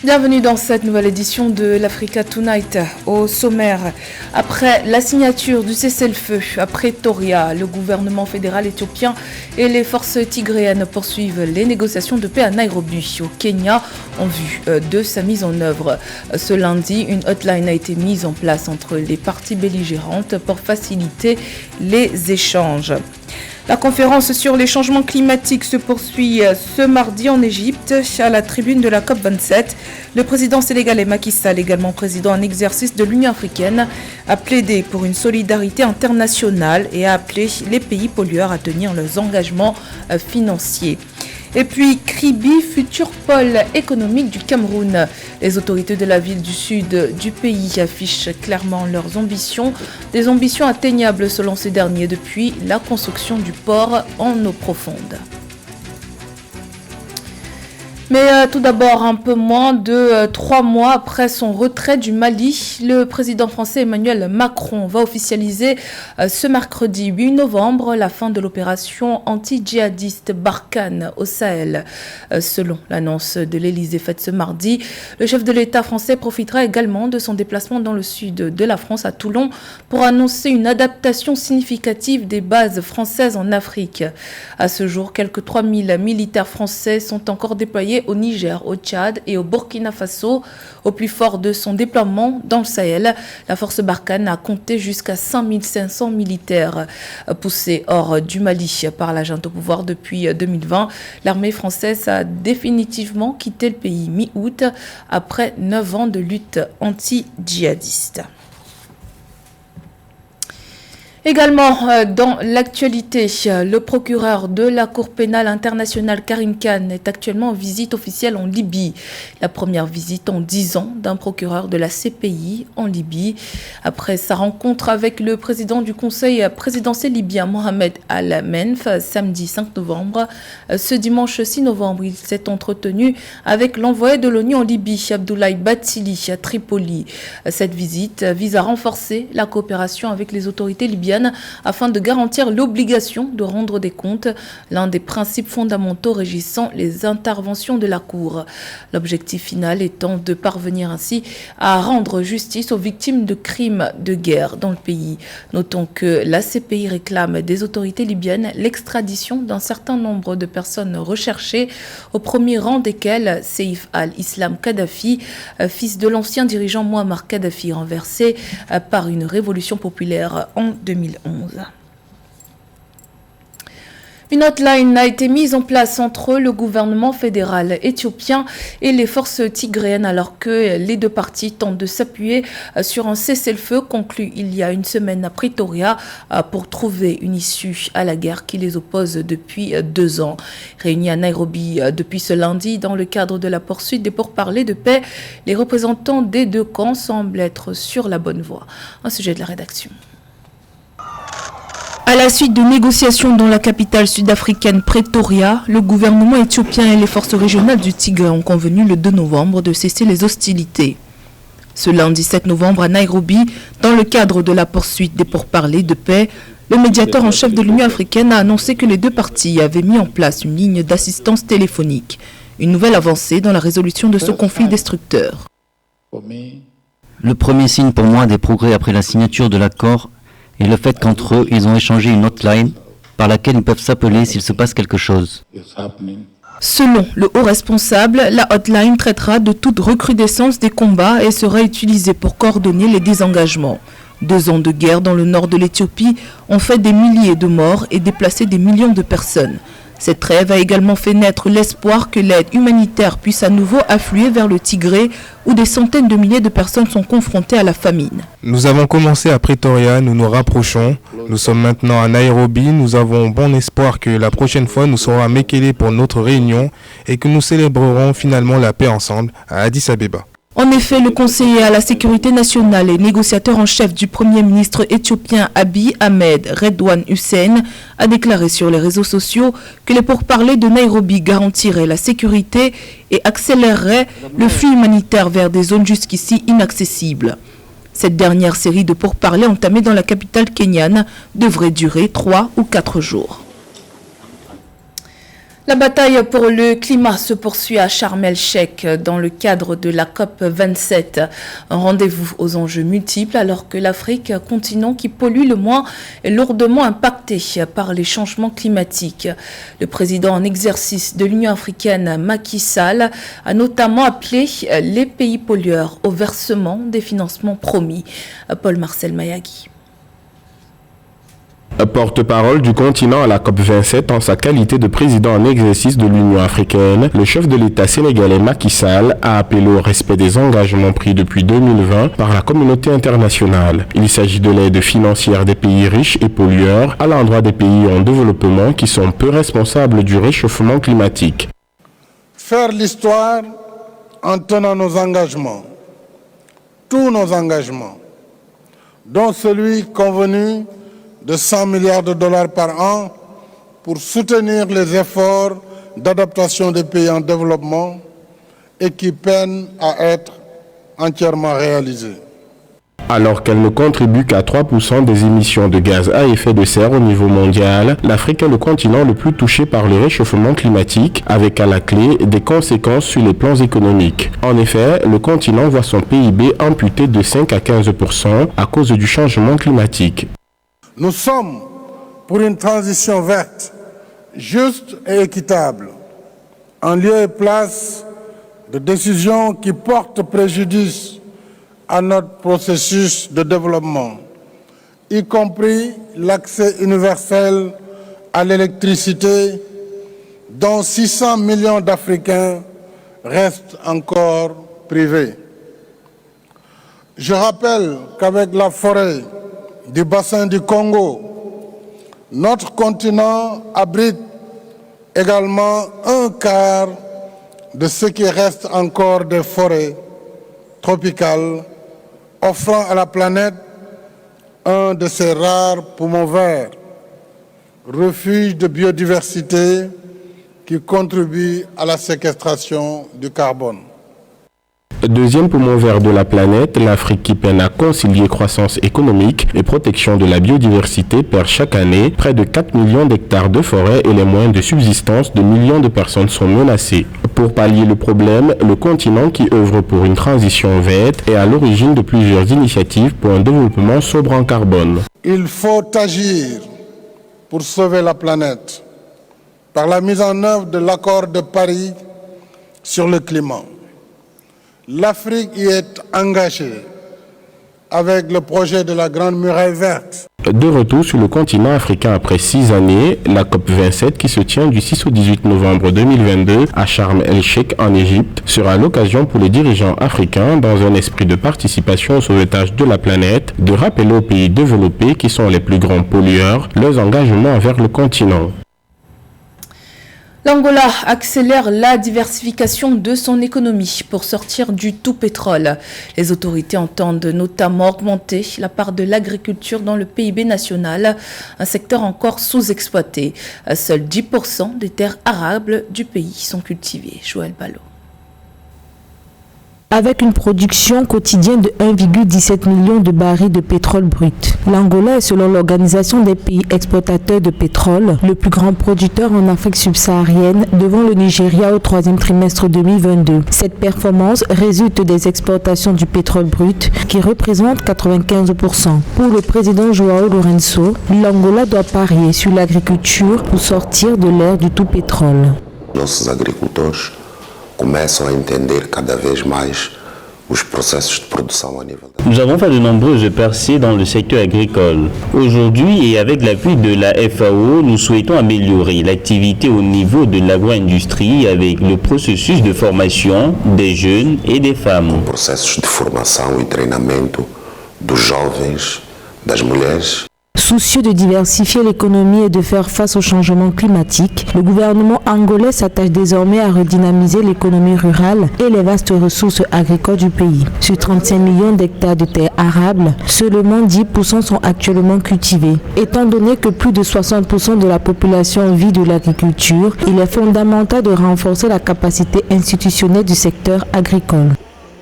Bienvenue dans cette nouvelle édition de l'Africa Tonight. Au sommaire, après la signature du cessez-le-feu à Pretoria, le gouvernement fédéral éthiopien et les forces tigréennes poursuivent les négociations de paix à Nairobi, au Kenya, en vue de sa mise en œuvre. Ce lundi, une hotline a été mise en place entre les parties belligérantes pour faciliter les échanges. La conférence sur les changements climatiques se poursuit ce mardi en Égypte à la tribune de la COP27. Le président sénégalais Macky Sall, également président en exercice de l'Union africaine, a plaidé pour une solidarité internationale et a appelé les pays pollueurs à tenir leurs engagements financiers. Et puis, Kribi, futur pôle économique du Cameroun. Les autorités de la ville du sud du pays affichent clairement leurs ambitions, des ambitions atteignables selon ces derniers depuis la construction du port en eau profonde. Mais tout d'abord, un peu moins de 3 mois après son retrait du Mali, le président français Emmanuel Macron va officialiser ce mercredi 8 novembre la fin de l'opération anti-djihadiste Barkhane au Sahel. Selon l'annonce de l'Élysée faite ce mardi, le chef de l'État français profitera également de son déplacement dans le sud de la France à Toulon pour annoncer une adaptation significative des bases françaises en Afrique. À ce jour, quelques 3000 militaires français sont encore déployés au Niger, au Tchad et au Burkina Faso. Au plus fort de son déploiement dans le Sahel, la force Barkhane a compté jusqu'à 5500 militaires. Poussée hors du Mali par la junte au pouvoir depuis 2020, l'armée française a définitivement quitté le pays mi-août après 9 ans de lutte anti-djihadiste. Également dans l'actualité, le procureur de la Cour pénale internationale Karim Khan est actuellement en visite officielle en Libye. La première visite en 10 ans d'un procureur de la CPI en Libye. Après sa rencontre avec le président du conseil présidentiel libyen Mohamed Al-Menf samedi 5 novembre, ce dimanche 6 novembre, il s'est entretenu avec l'envoyé de l'ONU en Libye, Abdoulaye Bathily, à Tripoli. Cette visite vise à renforcer la coopération avec les autorités libyennes afin de garantir l'obligation de rendre des comptes, l'un des principes fondamentaux régissant les interventions de la Cour. L'objectif final étant de parvenir ainsi à rendre justice aux victimes de crimes de guerre dans le pays. Notons que la CPI réclame des autorités libyennes l'extradition d'un certain nombre de personnes recherchées, au premier rang desquelles Saïf al-Islam Kadhafi, fils de l'ancien dirigeant Muammar Kadhafi, renversé par une révolution populaire en 2011. Une hotline a été mise en place entre le gouvernement fédéral éthiopien et les forces tigréennes alors que les deux parties tentent de s'appuyer sur un cessez-le-feu conclu il y a une semaine à Pretoria pour trouver une issue à la guerre qui les oppose depuis 2 ans. Réunis à Nairobi depuis ce lundi dans le cadre de la poursuite des pourparlers de paix, les représentants des deux camps semblent être sur la bonne voie. Un sujet de la rédaction. À la suite de négociations dans la capitale sud-africaine Pretoria, le gouvernement éthiopien et les forces régionales du Tigré ont convenu le 2 novembre de cesser les hostilités. Ce lundi 7 novembre à Nairobi, dans le cadre de la poursuite des pourparlers de paix, le médiateur en chef de l'Union africaine a annoncé que les deux parties avaient mis en place une ligne d'assistance téléphonique, une nouvelle avancée dans la résolution de ce conflit destructeur. Le premier signe pour moi des progrès après la signature de l'accord et le fait qu'entre eux, ils ont échangé une hotline par laquelle ils peuvent s'appeler s'il se passe quelque chose. Selon le haut responsable, la hotline traitera de toute recrudescence des combats et sera utilisée pour coordonner les désengagements. 2 ans de guerre dans le nord de l'Éthiopie ont fait des milliers de morts et déplacé des millions de personnes. Cette trêve a également fait naître l'espoir que l'aide humanitaire puisse à nouveau affluer vers le Tigré, où des centaines de milliers de personnes sont confrontées à la famine. Nous avons commencé à Pretoria, nous nous rapprochons. Nous sommes maintenant à Nairobi. Nous avons bon espoir que la prochaine fois nous serons à Mekele pour notre réunion et que nous célébrerons finalement la paix ensemble à Addis Abeba. En effet, le conseiller à la sécurité nationale et négociateur en chef du Premier ministre éthiopien Abiy Ahmed, Redouane Hussein, a déclaré sur les réseaux sociaux que les pourparlers de Nairobi garantiraient la sécurité et accéléreraient le flux humanitaire vers des zones jusqu'ici inaccessibles. Cette dernière série de pourparlers entamée dans la capitale kenyane devrait durer 3 ou 4 jours. La bataille pour le climat se poursuit à Sharm el-Sheikh dans le cadre de la COP27. Un rendez-vous aux enjeux multiples alors que l'Afrique, continent qui pollue le moins, est lourdement impacté par les changements climatiques. Le président en exercice de l'Union africaine, Macky Sall, a notamment appelé les pays pollueurs au versement des financements promis. Paul-Marcel Mayagui. Porte-parole du continent à la COP27 en sa qualité de président en exercice de l'Union africaine, le chef de l'État sénégalais Macky Sall a appelé au respect des engagements pris depuis 2020 par la communauté internationale. Il s'agit de l'aide financière des pays riches et pollueurs à l'endroit des pays en développement qui sont peu responsables du réchauffement climatique. Faire l'histoire en tenant nos engagements, tous nos engagements, dont celui convenu de 100 milliards de dollars par an pour soutenir les efforts d'adaptation des pays en développement et qui peinent à être entièrement réalisés. Alors qu'elle ne contribue qu'à 3% des émissions de gaz à effet de serre au niveau mondial, l'Afrique est le continent le plus touché par le réchauffement climatique, avec à la clé des conséquences sur les plans économiques. En effet, le continent voit son PIB amputé de 5 à 15% à cause du changement climatique. Nous sommes pour une transition verte, juste et équitable, en lieu et place de décisions qui portent préjudice à notre processus de développement, y compris l'accès universel à l'électricité, dont 600 millions d'Africains restent encore privés. Je rappelle qu'avec la forêt du bassin du Congo, notre continent abrite également un quart de ce qui reste encore des forêts tropicales, offrant à la planète un de ces rares poumons verts, refuge de biodiversité qui contribue à la séquestration du carbone. Deuxième poumon vert de la planète, l'Afrique qui peine à concilier croissance économique et protection de la biodiversité perd chaque année près de 4 millions d'hectares de forêt et les moyens de subsistance de millions de personnes sont menacés. Pour pallier le problème, le continent qui œuvre pour une transition verte est à l'origine de plusieurs initiatives pour un développement sobre en carbone. Il faut agir pour sauver la planète par la mise en œuvre de l'accord de Paris sur le climat. L'Afrique y est engagée avec le projet de la Grande Muraille Verte. De retour sur le continent africain après 6 années, la COP27 qui se tient du 6 au 18 novembre 2022 à Sharm el-Sheikh en Égypte sera l'occasion pour les dirigeants africains, dans un esprit de participation au sauvetage de la planète, de rappeler aux pays développés qui sont les plus grands pollueurs leurs engagements envers le continent. L'Angola accélère la diversification de son économie pour sortir du tout pétrole. Les autorités entendent notamment augmenter la part de l'agriculture dans le PIB national, un secteur encore sous-exploité. Seuls 10% des terres arables du pays sont cultivées. Joël Ballot. Avec une production quotidienne de 1,17 million de barils de pétrole brut. L'Angola est, selon l'Organisation des pays exploitateurs de pétrole, le plus grand producteur en Afrique subsaharienne devant le Nigeria au troisième trimestre 2022. Cette performance résulte des exportations du pétrole brut qui représentent 95%. Pour le président João Lourenço, l'Angola doit parier sur l'agriculture pour sortir de l'ère du tout pétrole. Nossos agricultores começam a entender cada vez mais os processos de produção a nível da... Nous avons fait de nombreuses percées dans le secteur agricole. Aujourd'hui et avec l'appui de la FAO, nous souhaitons améliorer l'activité au niveau de l'agro-industrie avec le processus de formation des jeunes et des femmes. Processos de formação e treinamento dos jovens, das mulheres. Soucieux de diversifier l'économie et de faire face au changement climatique, le gouvernement angolais s'attache désormais à redynamiser l'économie rurale et les vastes ressources agricoles du pays. Sur 35 millions d'hectares de terres arables, seulement 10% sont actuellement cultivés. Étant donné que plus de 60% de la population vit de l'agriculture, il est fondamental de renforcer la capacité institutionnelle du secteur agricole.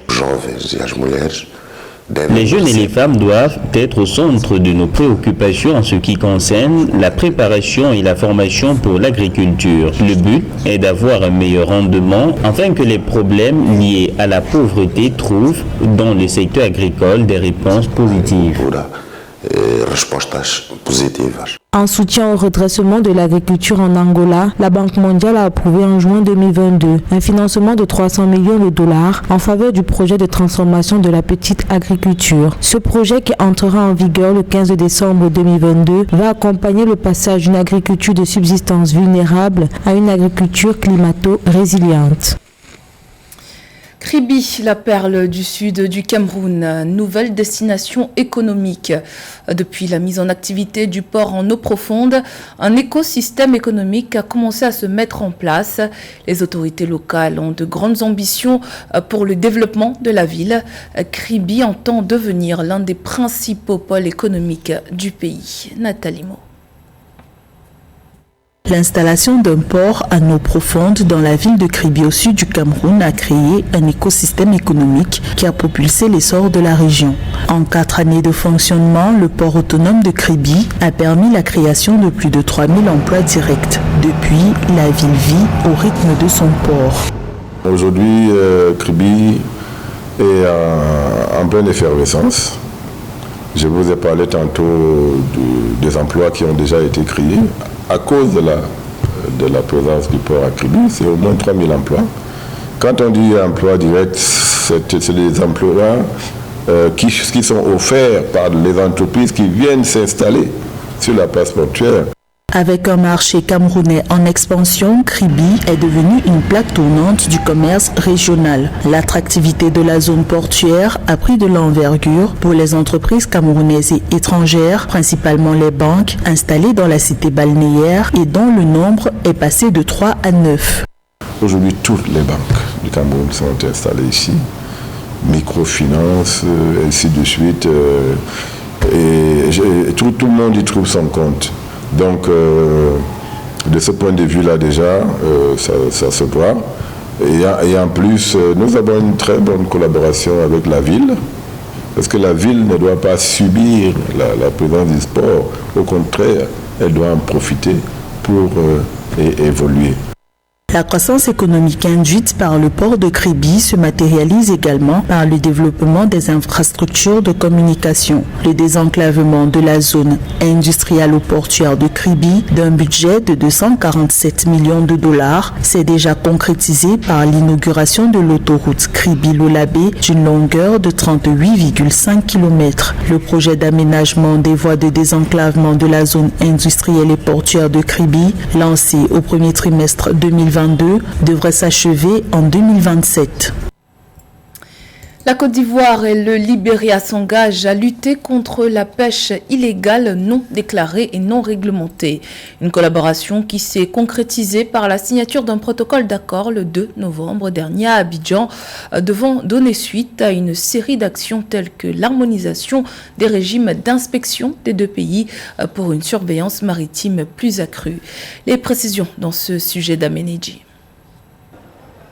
Jovens e as mulheres Les jeunes et les femmes doivent être au centre de nos préoccupations en ce qui concerne la préparation et la formation pour l'agriculture. Le but est d'avoir un meilleur rendement afin que les problèmes liés à la pauvreté trouvent dans le secteur agricole des réponses positives. En soutien au redressement de l'agriculture en Angola, la Banque mondiale a approuvé en juin 2022 un financement de 300 millions de dollars en faveur du projet de transformation de la petite agriculture. Ce projet, qui entrera en vigueur le 15 décembre 2022, va accompagner le passage d'une agriculture de subsistance vulnérable à une agriculture climato-résiliente. Kribi, la perle du sud du Cameroun, nouvelle destination économique. Depuis la mise en activité du port en eau profonde, un écosystème économique a commencé à se mettre en place. Les autorités locales ont de grandes ambitions pour le développement de la ville. Kribi entend devenir l'un des principaux pôles économiques du pays. Nathalie Mo. L'installation d'un port à eau profonde dans la ville de Kribi au sud du Cameroun a créé un écosystème économique qui a propulsé l'essor de la région. En 4 années de fonctionnement, le port autonome de Kribi a permis la création de plus de 3000 emplois directs. Depuis, la ville vit au rythme de son port. Aujourd'hui, Kribi est en pleine effervescence. Je vous ai parlé tantôt des emplois qui ont déjà été créés. À cause de la présence du port à Kribi, c'est au moins 3000 emplois. Quand on dit emploi direct, c'est des emplois qui sont offerts par les entreprises qui viennent s'installer sur la place portuaire. Avec un marché camerounais en expansion, Kribi est devenu une plaque tournante du commerce régional. L'attractivité de la zone portuaire a pris de l'envergure pour les entreprises camerounaises et étrangères, principalement les banques, installées dans la cité balnéaire et dont le nombre est passé de 3 à 9. Aujourd'hui, toutes les banques du Cameroun sont installées ici. Microfinance, ainsi de suite. Et tout le monde y trouve son compte. Donc, de ce point de vue-là, déjà, ça se voit. Et en plus, nous avons une très bonne collaboration avec la ville, parce que la ville ne doit pas subir la présence du sport. Au contraire, elle doit en profiter pour évoluer. La croissance économique induite par le port de Kribi se matérialise également par le développement des infrastructures de communication. Le désenclavement de la zone industrielle-portuaire de Kribi d'un budget de 247 millions de dollars s'est déjà concrétisé par l'inauguration de l'autoroute Kribi-Lolabé d'une longueur de 38,5 km. Le projet d'aménagement des voies de désenclavement de la zone industrielle et portuaire de Kribi, lancé au premier trimestre 2022, devrait s'achever en 2027. La Côte d'Ivoire et le Libéria s'engagent à lutter contre la pêche illégale non déclarée et non réglementée. Une collaboration qui s'est concrétisée par la signature d'un protocole d'accord le 2 novembre dernier à Abidjan, devant donner suite à une série d'actions telles que l'harmonisation des régimes d'inspection des deux pays pour une surveillance maritime plus accrue. Les précisions dans ce sujet d'Ameneji.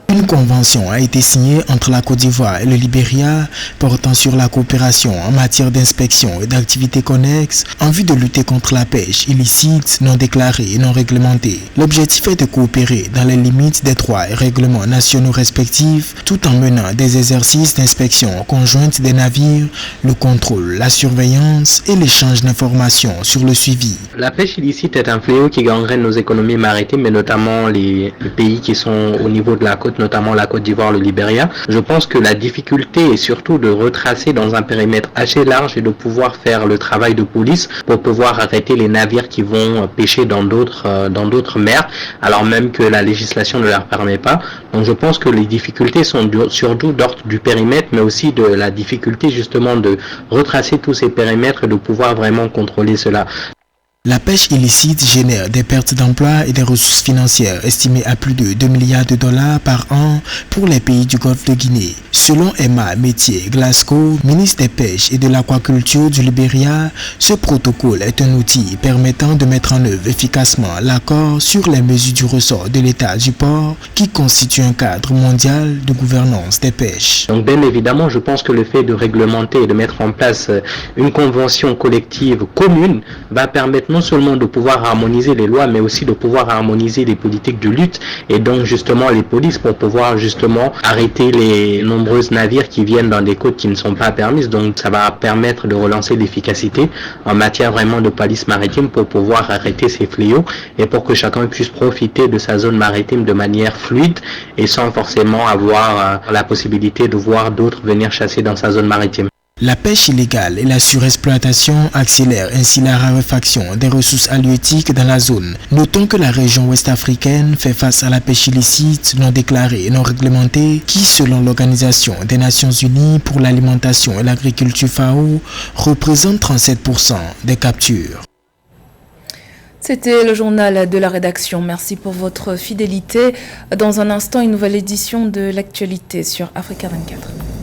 Une convention a été signée entre la Côte d'Ivoire et le Libéria portant sur la coopération en matière d'inspection et d'activités connexes en vue de lutter contre la pêche illicite, non déclarée et non réglementée. L'objectif est de coopérer dans les limites des droits et règlements nationaux respectifs tout en menant des exercices d'inspection conjointe des navires, le contrôle, la surveillance et l'échange d'informations sur le suivi. La pêche illicite est un fléau qui gangrène nos économies maritimes, mais notamment les pays qui sont au niveau de la côte, notamment la Côte d'Ivoire, le Libéria. Je pense que la difficulté est surtout de retracer dans un périmètre assez large et de pouvoir faire le travail de police pour pouvoir arrêter les navires qui vont pêcher dans d'autres mers, alors même que la législation ne leur permet pas. Donc je pense que les difficultés sont surtout d'ordre du périmètre, mais aussi de la difficulté justement de retracer tous ces périmètres et de pouvoir vraiment contrôler cela. La pêche illicite génère des pertes d'emplois et des ressources financières estimées à plus de 2 milliards de dollars par an pour les pays du Golfe de Guinée. Selon Emma Métier-Glasgow, ministre des Pêches et de l'Aquaculture du Libéria, ce protocole est un outil permettant de mettre en œuvre efficacement l'accord sur les mesures du ressort de l'État du port qui constitue un cadre mondial de gouvernance des pêches. Donc bien évidemment, je pense que le fait de réglementer et de mettre en place une convention collective commune va permettre non seulement de pouvoir harmoniser les lois, mais aussi de pouvoir harmoniser les politiques de lutte et donc justement les polices pour pouvoir justement arrêter les nombreux navires qui viennent dans des côtes qui ne sont pas permises. Donc ça va permettre de relancer l'efficacité en matière vraiment de police maritime pour pouvoir arrêter ces fléaux et pour que chacun puisse profiter de sa zone maritime de manière fluide et sans forcément avoir la possibilité de voir d'autres venir chasser dans sa zone maritime. La pêche illégale et la surexploitation accélèrent ainsi la raréfaction des ressources halieutiques dans la zone. Notons que la région ouest-africaine fait face à la pêche illicite non déclarée et non réglementée qui, selon l'Organisation des Nations Unies pour l'alimentation et l'agriculture FAO, représente 37% des captures. C'était le journal de la rédaction. Merci pour votre fidélité. Dans un instant, une nouvelle édition de l'actualité sur Africa 24.